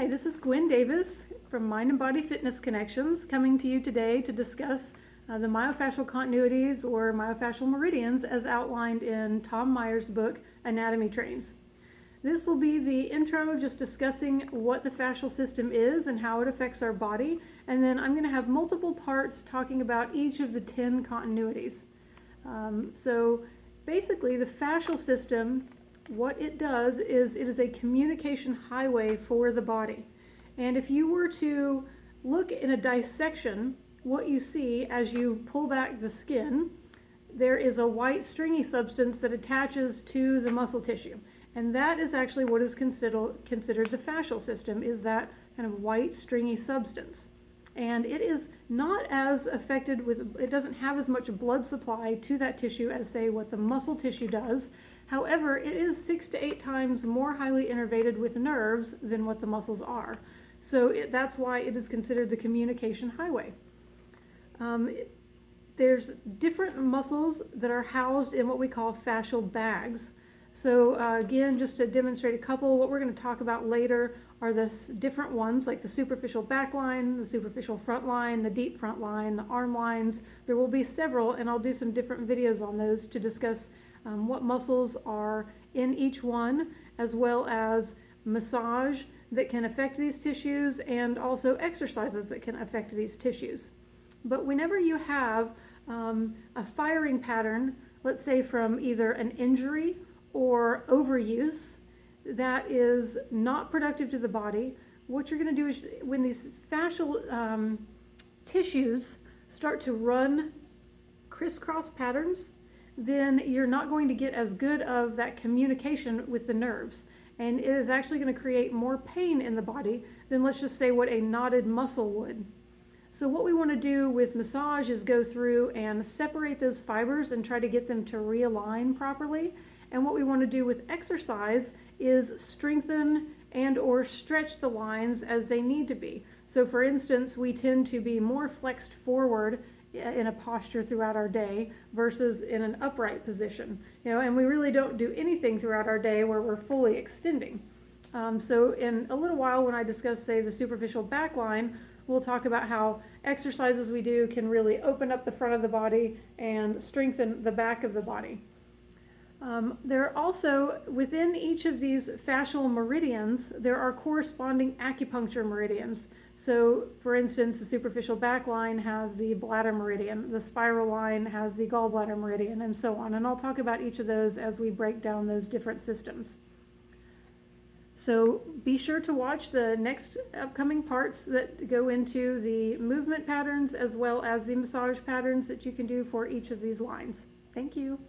Hi, this is Gwen Davis from Mind and Body Fitness Connections, coming to you today to discuss the myofascial continuities or myofascial meridians as outlined in Tom Meyer's book, Anatomy Trains. This will be the intro, just discussing what the fascial system is and how it affects our body, and then I'm going to have multiple parts talking about each of the 10 continuities. So basically the fascial system, what it does is it is a communication highway for the body. And if you were to look in a dissection, what you see as you pull back the skin, there is a white stringy substance that attaches to the muscle tissue. And that is actually what is considered the fascial system, is that kind of white stringy substance. And it is not as affected with, it doesn't have as much blood supply to that tissue as, say, what the muscle tissue does. However, it is 6 to 8 times more highly innervated with nerves than what the muscles are. So that's why it is considered the communication highway. There's different muscles that are housed in what we call fascial bags. So again, just to demonstrate a couple, what we're going to talk about later are the different ones, like the superficial back line, the superficial front line, the deep front line, the arm lines. There will be several, and I'll do some different videos on those to discuss what muscles are in each one, as well as massage that can affect these tissues and also exercises that can affect these tissues. But whenever you have a firing pattern, let's say from either an injury or overuse that is not productive to the body, what you're going to do is, when these fascial tissues start to run crisscross patterns, then you're not going to get as good of that communication with the nerves. And it is actually going to create more pain in the body than, let's just say, what a knotted muscle would. So what we want to do with massage is go through and separate those fibers and try to get them to realign properly. And what we want to do with exercise is strengthen and or stretch the lines as they need to be. So for instance, we tend to be more flexed forward in a posture throughout our day versus in an upright position. And we really don't do anything throughout our day where we're fully extending. So in a little while, when I discuss, say, the superficial back line, we'll talk about how exercises we do can really open up the front of the body and strengthen the back of the body. There are also, within each of these fascial meridians, there are corresponding acupuncture meridians. So, for instance, the superficial back line has the bladder meridian, the spiral line has the gallbladder meridian, and so on. And I'll talk about each of those as we break down those different systems. So be sure to watch the next upcoming parts that go into the movement patterns as well as the massage patterns that you can do for each of these lines. Thank you.